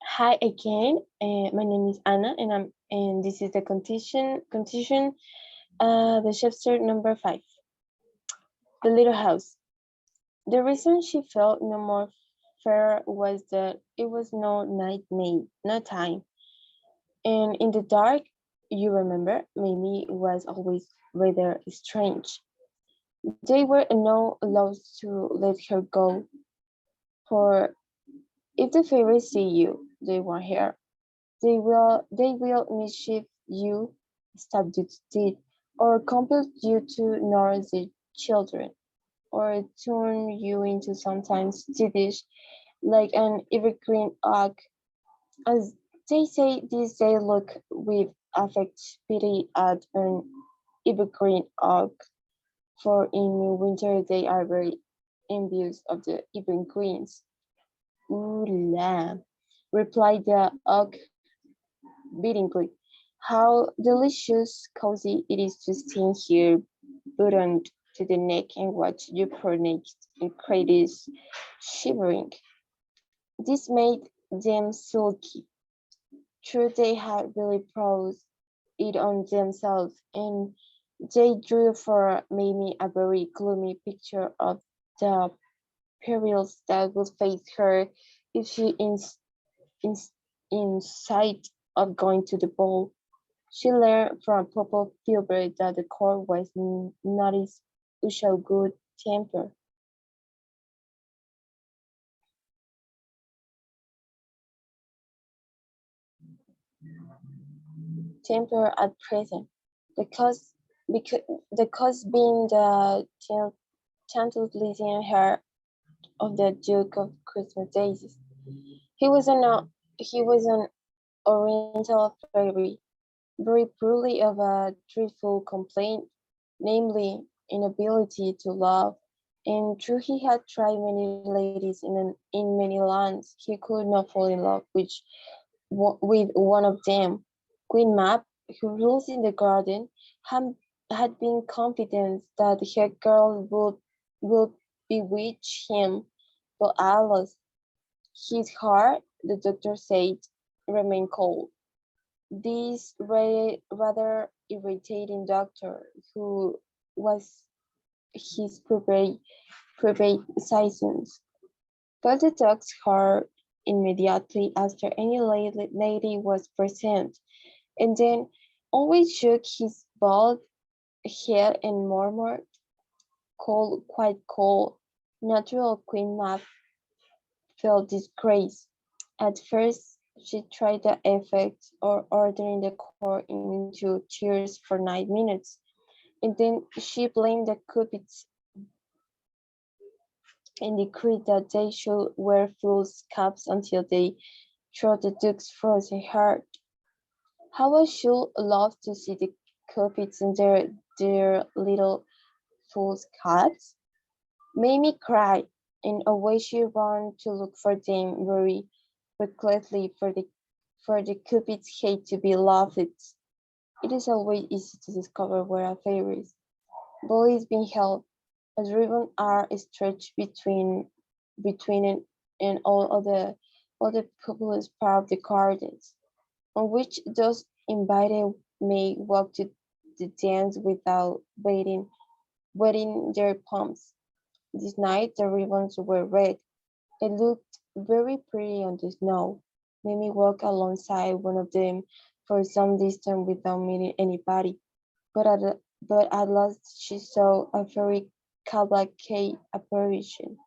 Hi again. My name is Anna, and this is the the chapter number 5, the little house. The reason she felt no more fear was that it was no time, and in the dark, you remember, Mimi was always rather strange. They were not allowed to let her go, for if the fairies see you, they want her. They will mischief you, stab you to death, or compel you to nurse the children, or turn you into sometimes Yiddish, like an evergreen oak. As they say this, they look with affect pity at an evergreen oak, for in winter they are very envious of the evergreens. Ooh la, replied the oak beatingly. How delicious, cozy it is to stand here, buttoned to the neck and watch your poor naked and cradles shivering. This made them sulky. True, they had really brought it on themselves, and they drew for Mamie a very gloomy picture of the perils that would face her if she in, in sight of going to the ball. She learned from Papa Filbert that the court was not his usual good temper at present. The cause, because, the cause being the tantalizing hair of the Duke of Christmas daisies. He was an uh, he was an Oriental fairy, very poorly of a dreadful complaint, namely inability to love. And though he had tried many ladies in many lands, he could not fall in love with one of them. Queen Mab, who rules in the garden, had, had been confident that her girl would bewitch him, but alas, his heart, the doctor said, remained cold. This rather irritating doctor, who was his private citizens, felt the dog's heart immediately after any lady was present, and then always shook his bald head and murmured, cold, quite cold. Natural Queen Mab felt disgrace. At first, she tried the effect of ordering the court into tears for 9 minutes, and then she blamed the Cupids and decreed that they should wear fool's caps until they throw the Duke's frozen heart. How I should love to see the Cupids in their little fool's caps. Mamie cried, and away she ran to look for them very recklessly, for the Cupids hate to be laughed at. It is always easy to discover where a fairy is. Boys being held as ribbons are stretched between it and all the populous part of the gardens, on which those invited may walk to the dance without wetting their palms. This night the ribbons were red. It looked very pretty on the snow. Mimi walked alongside one of them for some distance without meeting anybody, but at last she saw a very cavalcade apparition.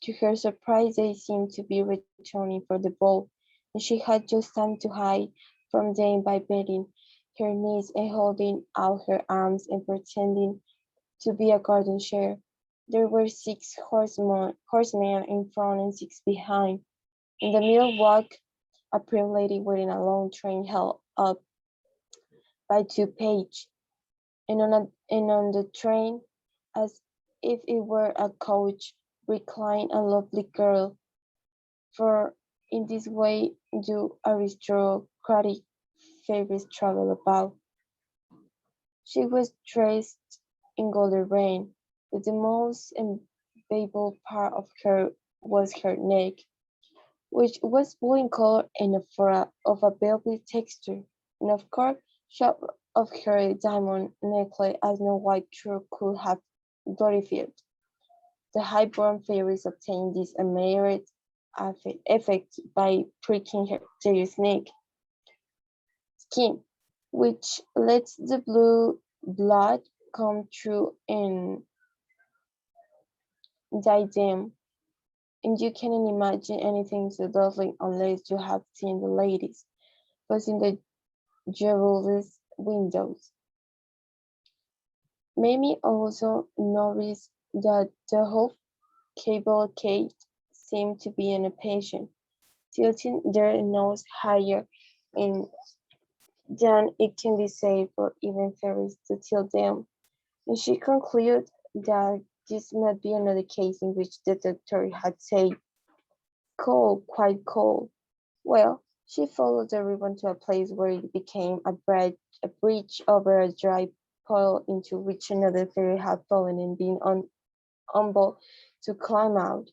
To her surprise, they seemed to be returning for the ball, and she had just time to hide from them by bending her knees and holding out her arms and pretending to be a garden chair. There were six horsemen in front and six behind. In the middle walked a prim lady wearing a long train held up by two pages, and on the train, as if it were a coach, reclined a lovely girl, for in this way do aristocratic fairies travel about. She was dressed in golden rain, with the most visible part of her was her neck, which was blue in color and of a velvet texture, and of course, shot of her diamond necklace as no white truth could have glorified. The high-born fairies obtained this admired effect by pricking their skin, which lets the blue blood come through and dye them. And you cannot imagine anything so dazzling unless you have seen the ladies passing the jewelers' windows. Mamie also noticed that the whole cavalcade seemed to be impatient, tilting their nose higher and than it can be safe for even fairies to tilt them, and she concluded that this might be another case in which the doctor had said, "Cold, quite cold." Well, she followed the ribbon to a place where it became a bridge over a dry puddle into which another fairy had fallen and been unable to climb out.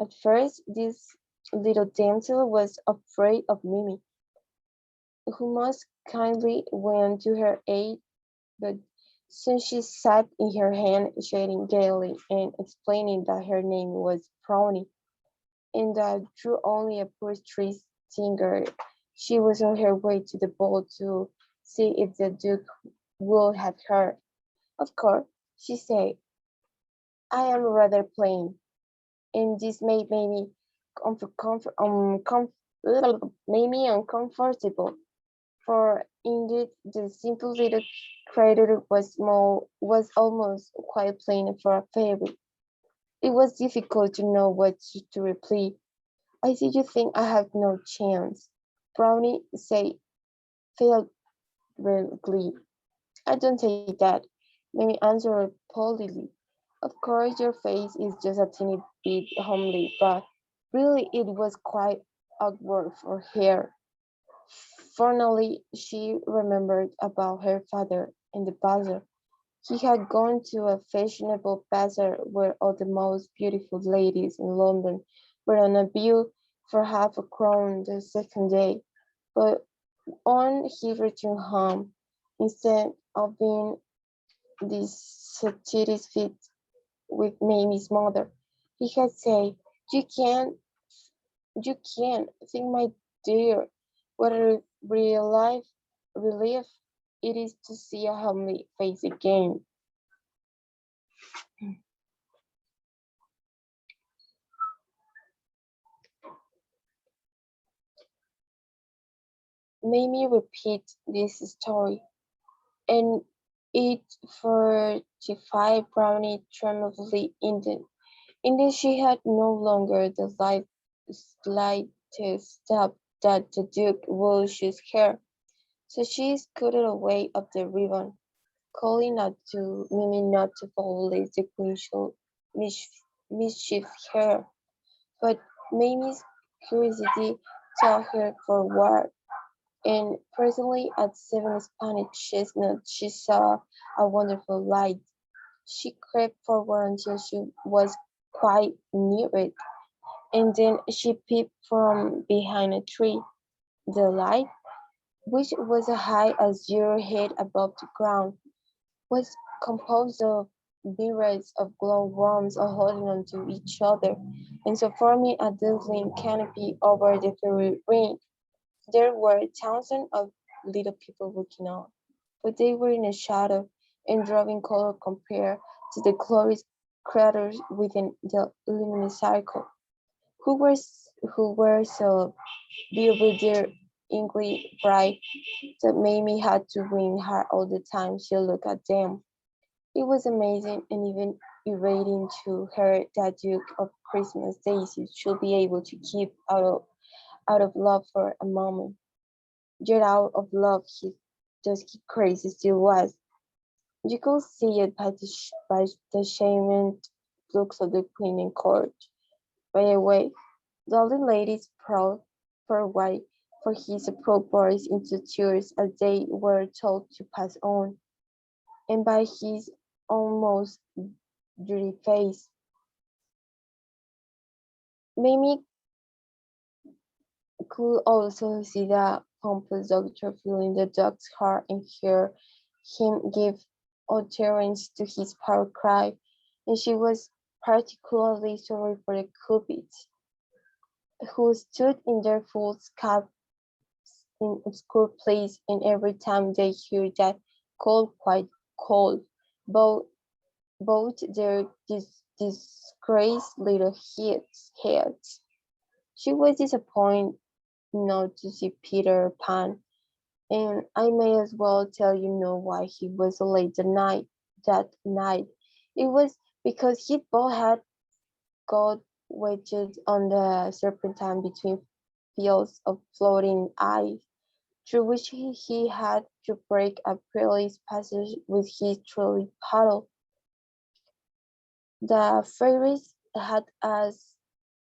At first, this little damsel was afraid of Mimi, who most kindly went to her aid, but soon she sat in her hand, shading gaily and explaining that her name was Brownie, and that through only a poor street singer, she was on her way to the ball to see if the Duke would have her. Of course, she said, I am rather plain, and this made me made me uncomfortable, for indeed the simple little creature was almost quite plain for a fairy. It was difficult to know what to reply. I see you think I have no chance, Brownie said faintly. I don't say that, Mimi answered politely. Of course your face is just a teeny bit homely, but really it was quite awkward for her. Finally, she remembered about her father and the bazaar. He had gone to a fashionable bazaar where all the most beautiful ladies in London were on a bill for half a crown the second day. But on his return home, instead of being dissatisfied with Mamie's mother, he had said, "You can't, you can't think, my dear, what a relief it is to see a homely face again." Mamie repeat this story, and it fortified Brownie tremendously in that she had no longer the slightest doubt that the Duke would choose her. So she scooted away up the ribbon, calling out to Mimi not to follow lest the Queen should mischief her. But Mimi's curiosity took her forward, and presently at 7 Spanish chestnuts she saw a wonderful light. She crept forward until she was quite near it, and then she peeped from behind a tree. The light, which was as high as your head above the ground, was composed of myriads of glowworms all holding onto each other, and so forming a dazzling canopy over the fairy ring. There were thousands of little people looking on, but they were in a shadow and drawing color compared to the glorious craters within the luminous circle, who were so bewilderingly bright that Mamie had to wing her all the time she looked at them. It was amazing and even irritating to her that Duke of Christmas Daisy should be able to keep out of love for a moment. Yet out of love he dusky crazy still was. You could see it by the shamed looks of the queen and court. By the way, the old ladies poured away for his appropriate into tears as they were told to pass on, and by his almost dirty face, Mimi could also see the pompous doctor feeling the dog's heart and hear him give utterance to his poor cry, and she was particularly sorry for the cupids, who stood in their full caps in obscure place, and every time they hear that cold, quite cold, both their disgraced little heads. She was disappointed not to see Peter Pan, and I may as well tell you know why he was late that night. It was because he both had got wedged on the serpentine between fields of floating ice, through which he had to break a perilous passage with his trolley paddle. The fairies had as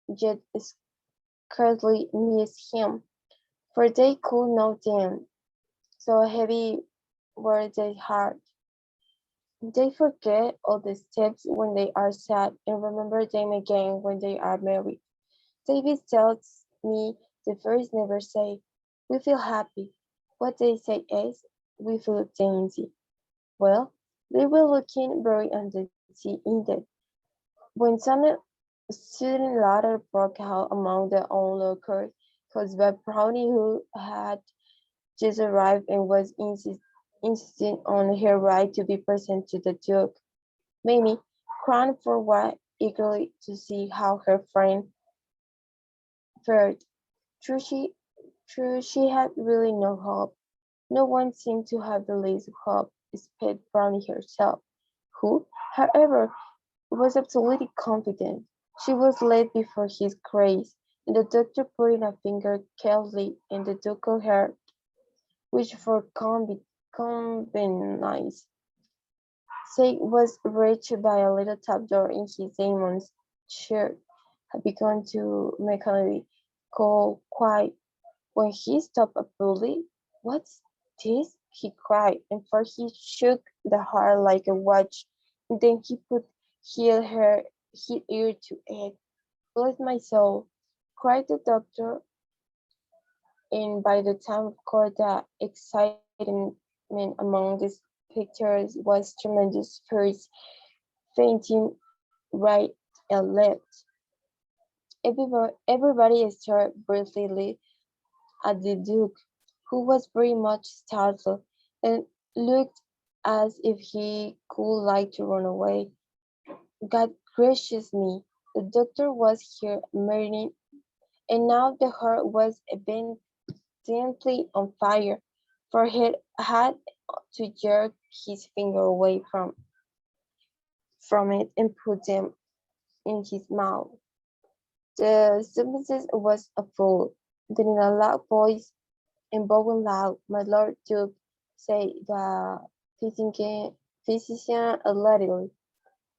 yet scarcely missed him, for they could not them, so heavy were their hearts. They forget all the steps when they are sad, and remember them again when they are merry. David tells me the fairies never say, "We feel happy." What they say is, "We feel dainty." Well, they were looking very uneasy indeed, when some sudden laughter broke out among the onlookers, caused by Brownie, who had just arrived and was insisting on her right to be present to the Duke. Mamie ran forward eagerly to see how her friend fared. True she, true she had really no hope. No one seemed to have the least hope, except Brownie herself, who, however, was absolutely confident. She was led before his grace, and the doctor putting a finger carelessly in the ducal hair, which for convenience sake was reached by a little trapdoor in his damon's shirt, had begun to mechanically call quiet when he stopped abruptly. "What's this?" he cried, and first he shook the heart like a watch, and then he put his ear to it. "Bless my soul!" cried the doctor, and by the time of course the excitement among the spectators was tremendous, first fainting right and left. Everybody stared breathlessly at the Duke, who was very much startled, and looked as if he could like to run away. God gracious me! The doctor was here marrying, and now the heart was evidently on fire, for he had to jerk his finger away from it and put them in his mouth. The substance was a fool. Then in a loud voice, and bowing loud, my Lord Duke, said the physician alertly,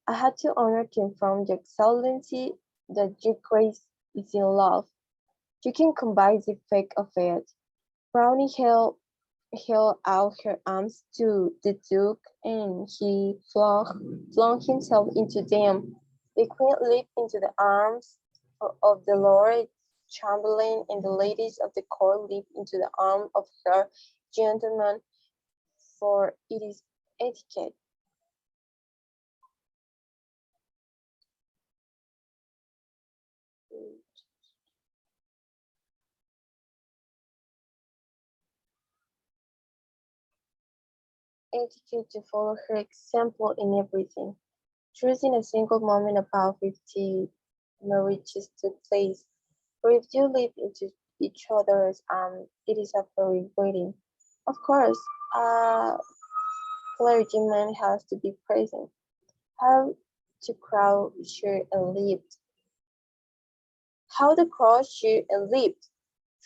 "I had the honor to inform your Excellency that your Grace is in love. You can combine the effect of it." Brownie held out her arms to the Duke, and he flung himself into them. The Queen leaped into the arms of the Lord Chamberlain, and the ladies of the court leaped into the arms of her gentlemen, for it is etiquette. Etiquette to follow her example in everything. Truth in a single moment about 50 marriages took place. For if you leap into each other's arms, it is a very wedding. Of course, a clergyman has to be present. How the crowd cheered and leaped! How the crowd cheered and leaped!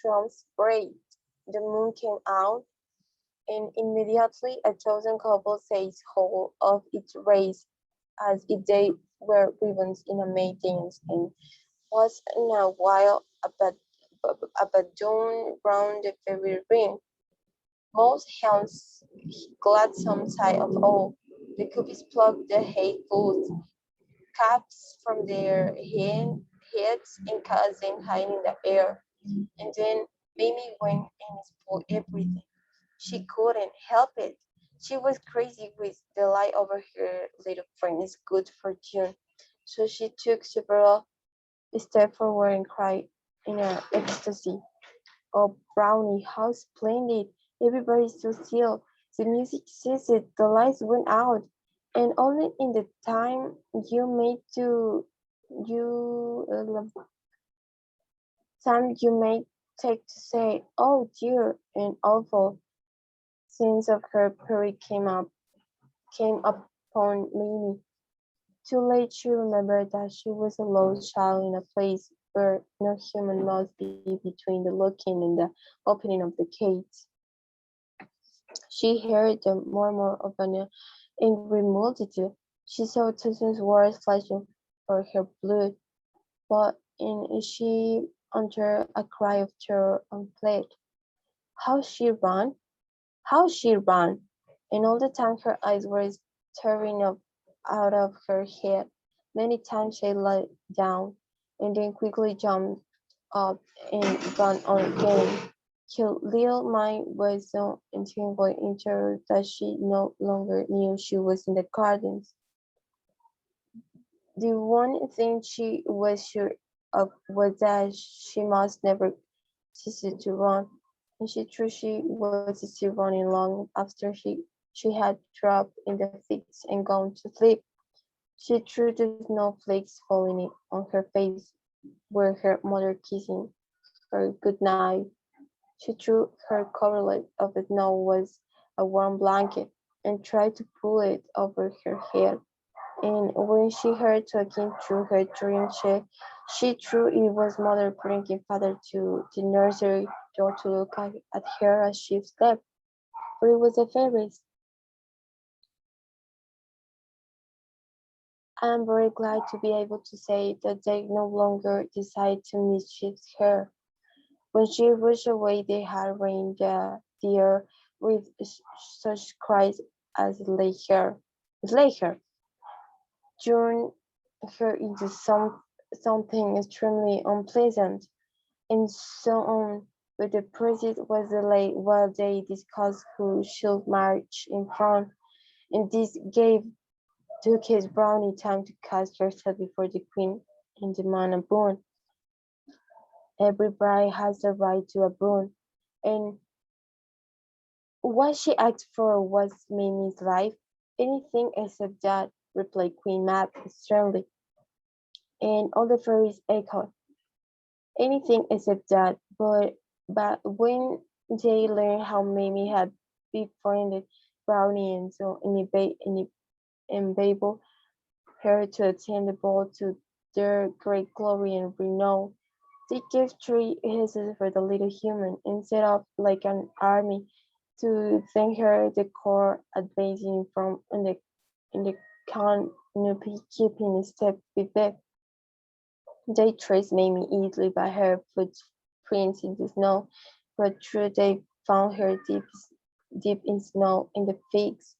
Drums brayed. The moon came out, and immediately a thousand couples seized hold of its rays as if they were ribbons in a May dance, and was in a while abandoned round the fairy ring. Most hands gladsome sight of all. The cupids plucked the hateful caps from their heads and cast them high in the air. And then Mamie went and spoiled everything. She couldn't help it. She was crazy with delight over her little friend's good fortune. So she took several steps forward and cried in an ecstasy. Oh, Brownie, how splendid! Everybody stood still. The music ceased, the lights went out, and only in the time you made to you time you may take to say, "Oh dear," an awful sense of her peril came upon Mimi. Too late she remembered that she was a lost child in a place where no human must be between the locking and the opening of the gates. She heard the murmur of an angry multitude. She saw Tusson's words flashing for her blood, but in she uttered a cry of terror and fled. How she ran! How she ran! And all the time her eyes were staring up out of her head. Many times she lay down, and then quickly jumped up and ran on again. Her little mind was so entangled in terror that she no longer knew she was in the gardens. The one thing she was sure of was that she must never cease to run, and she thought she was still running long after she had dropped in the fix and gone to sleep. She threw the snowflakes falling on her face were her mother kissing her good night. She threw her coverlet of snow was a warm blanket and tried to pull it over her head. And when she heard talking through her dream, she thought it was mother bringing father to the nursery door to look at her as she slept, for it was a fairy. I am very glad to be able to say that they no longer decide to mischief her. When she rushed away, they had rained the air with such cries as slay her, turned her into something extremely unpleasant, and so on. But the priest was delayed while they discussed who should march in front, and this gave Duchess Brownie time to cast herself before the queen and demand a boon. Every bride has the right to a boon, and what she asked for was Mimi's life. Anything except that, replied Queen Mab sternly, and all the fairies echoed. Anything except that, but when they learned how Mimi had befriended Brownie and so enabled her to attend the ball to their great glory and renown, they gave 3 hisses for the little human and set off like an army to thank her. The corps advancing from in the canopy, keeping step with them. They traced Mamie easily by her footprints in the snow, but true they found her deep in snow in the figs.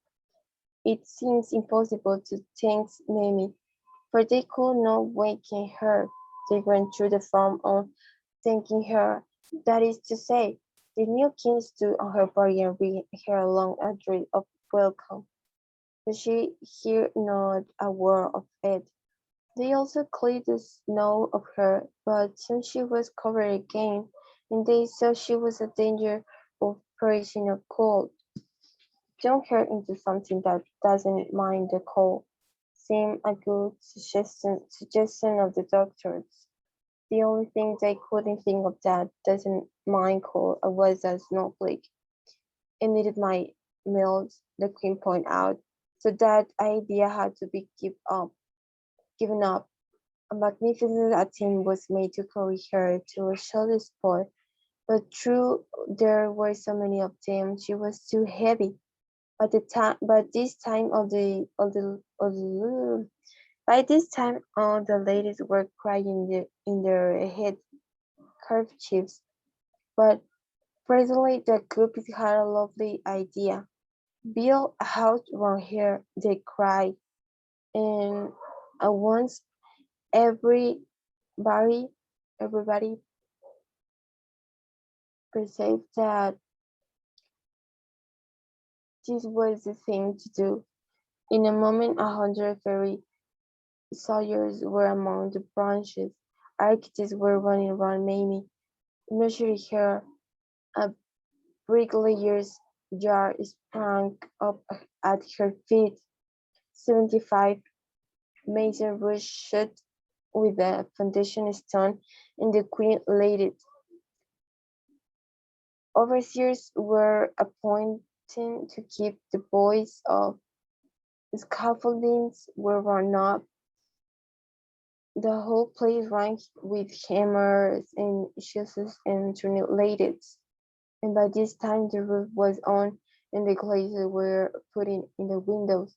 It seems impossible to thank Mamie, for they could not waken her. They went through the form of thanking her, that is to say, the new king stood on her body and read her a long address of welcome, but she heard not a word of it. They also cleared the snow of her, but soon she was covered again, and they saw she was in danger of perishing of cold. Turn her into something that doesn't mind the cold seemed a good suggestion of the doctors. The only thing they couldn't think of that doesn't mind cold was a snowflake. It needed my meals, the queen pointed out, so that idea had to be given up. A magnificent attempt was made to carry her to a shelter spot, but true there were so many of them, she was too heavy. But this time by this time all the ladies were crying in their head kerchiefs. But presently the group had a lovely idea. Build a house round here, they cried, and at once every everybody perceived that this was the thing to do. In a moment, 100 fairy soldiers were among the branches. Architects were running around Mamie, measuring her. A bricklayer's jar sprang up at her feet. 75 mason rushed with the foundation stone, and the queen laid it. Overseers were appointed to keep the boys off. Scaffoldings were run up. The whole place rang with hammers and chisels and tornillos. And by this time the roof was on and the glazes were put in the windows.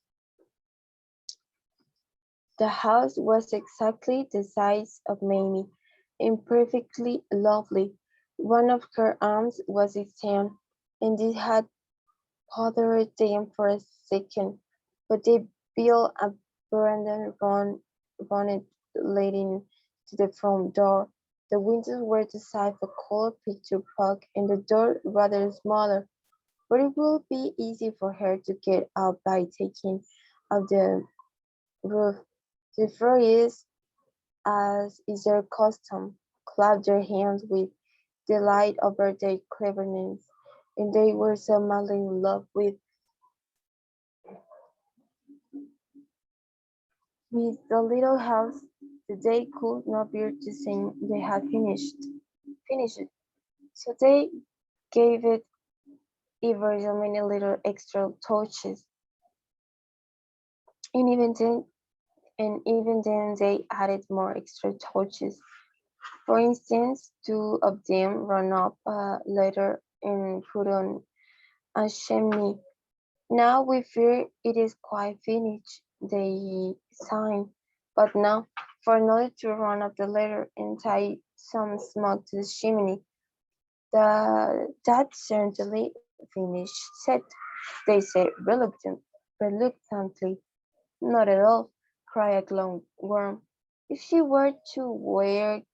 The house was exactly the size of Mamie, and perfectly lovely. One of her arms was extended, and it had bothered them for a second, but they built a veranda round it leading to the front door. The windows were the size of a color picture book, and the door rather smaller, but it would be easy for her to get out by taking off the roof. The fairies, as is their custom, clapped their hands with delight over their cleverness, and they were so madly in love with the little house that they could not bear to think they had finished it. So they gave it ever so many little extra touches, and even then they added more extra touches. For instance, two of them ran up a ladder and put on a chimney. Now we fear it is quite finished, they sighed, but now for another to run up the ladder and tie some smoke to the chimney. That's certainly finished, said they said reluctantly. Not at all, cried a glowworm. If she were to wake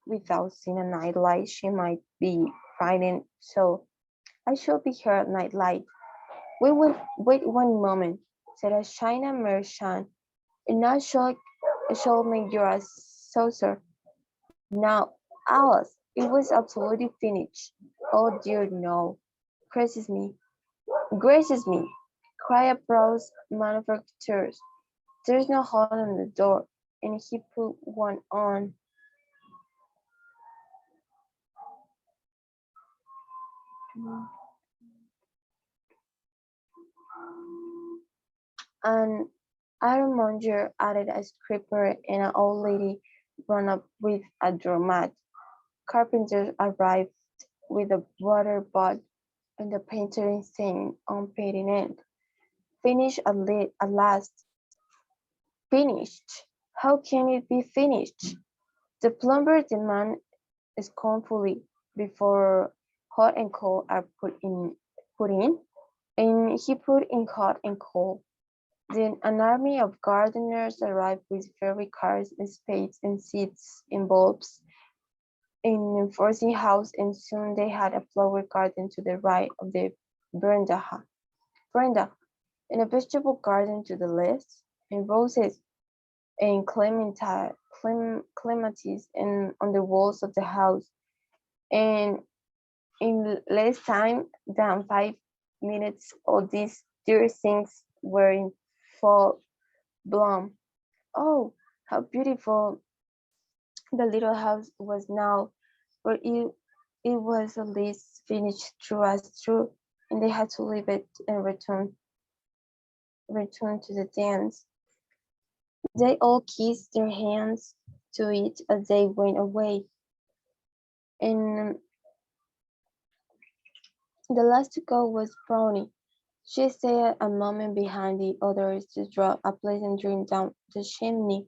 without seeing a night light, she might be frightened, so I shall be her night light. Wait one moment, said a China merchant, and I shall make you a saucer. Now, Alice, it was absolutely finished. Oh dear no, gracious me, gracious me, cried a browse manufacturers. There's no hole on the door, and he put one on. An ironmonger added a scraper, and an old lady ran up with a doormat. Carpenters arrived with a water butt, and the painter insisted on painting it. Finished at last. Finished! How can it be finished? The plumber demanded scornfully, before hot and cold are put in, and he put in hot and cold. Then an army of gardeners arrived with fairy cars and spades and seeds and bulbs in enforcing house, and soon they had a flower garden to the right of the veranda, and a vegetable garden to the left, and roses and clematis and on the walls of the house. And in less time than 5 minutes, all these dear things were in full bloom. Oh, how beautiful the little house was now, for it was at least finished through as through, and they had to leave it and return to the dance. They all kissed their hands to it as they went away, and the last to go was Brownie. She stayed a moment behind the others to draw a pleasant dream down the chimney.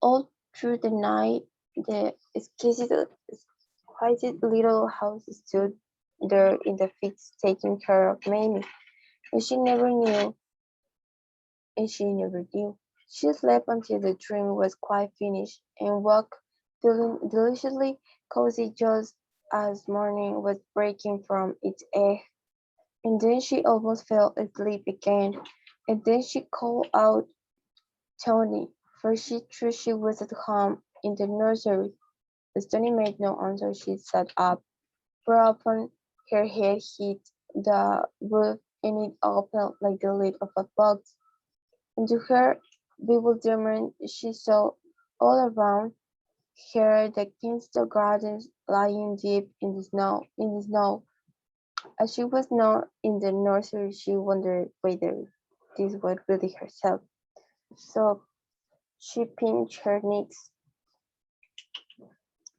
All through the night, the exquisite little house stood there in the fix taking care of Mamie, and she never knew and she never knew. She slept until the dream was quite finished and woke feeling deliciously cozy just as morning was breaking from its egg. And then she almost fell asleep again. And then she called out Tony, for she thought she was at home in the nursery. As Tony made no answer, she sat up, whereupon her head hit the roof and it opened like the lid of a box. And to her bewilderment, she saw all around her the Kensington Gardens lying deep in the snow. As she was not in the nursery, she wondered whether this was really herself. So she pinched her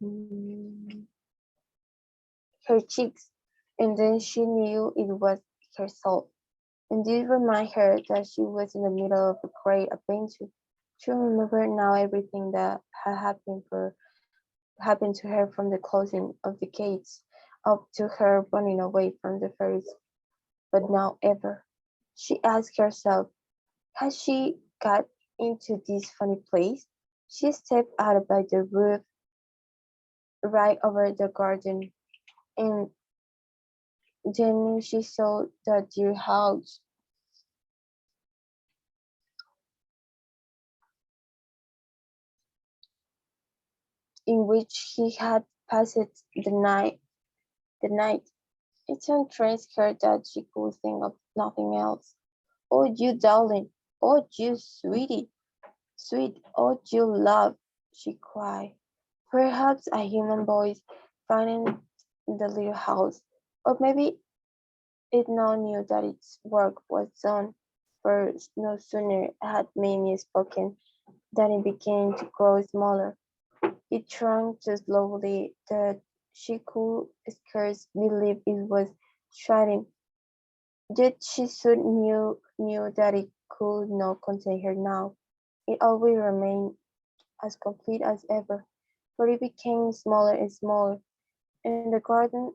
mm, her cheeks, and then she knew it was herself. And this reminded her that she was in the middle of a great adventure. She remembered now everything that had happened to her from the closing of the gates up to her running away from the fairies. But now ever, she asked herself, had she got into this funny place? She stepped out by the roof right over the garden, and then she saw the dear house in which he had passed the night. It entranced her that she could think of nothing else. "Oh, you darling! Oh, you sweetie! Sweet! Oh, you love!" she cried. Perhaps a human voice frightened the little house, or maybe it now knew that its work was done, for no sooner had Mamie spoken than it began to grow smaller. It shrank so slowly that she could scarce believe it was shrinking. Yet she soon knew that it could not contain her now. It always remained as complete as ever, for it became smaller and smaller, and the garden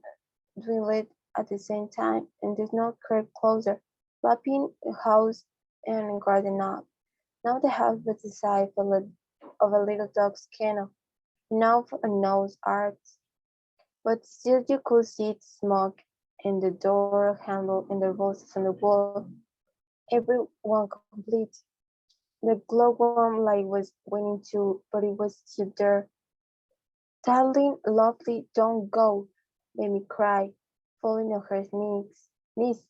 dwindled at the same time, and the snow crept closer, lapping house and garden up. Now the house was the size of a little dog's kennel, now a nose arch, but still you could see its smoke and the door handle and the roses on the wall, every one complete. The glowworm light was waning too, but it was still there. "Darling, lovely, don't go," Mamie cried, falling on her knees.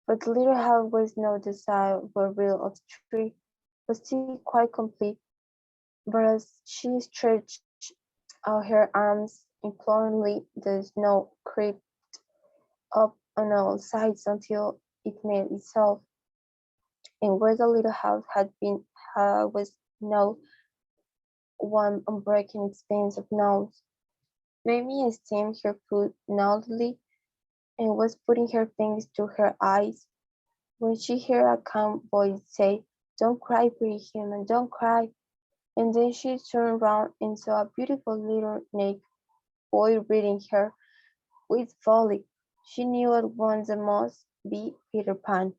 But the little house was not the size of a real of tree, but still quite complete. But as she stretched out her arms imploringly, the snow crept up on all sides until it met itself, and where the little house had been was now one unbreaking expanse of snow. Mamie stamped her foot naughtily and was putting her fingers to her eyes when she heard a calm voice say, "Don't cry, pretty human, don't cry." And then she turned round and saw a beautiful little naked boy reading her with folly. She knew at once it must be Peter Pan.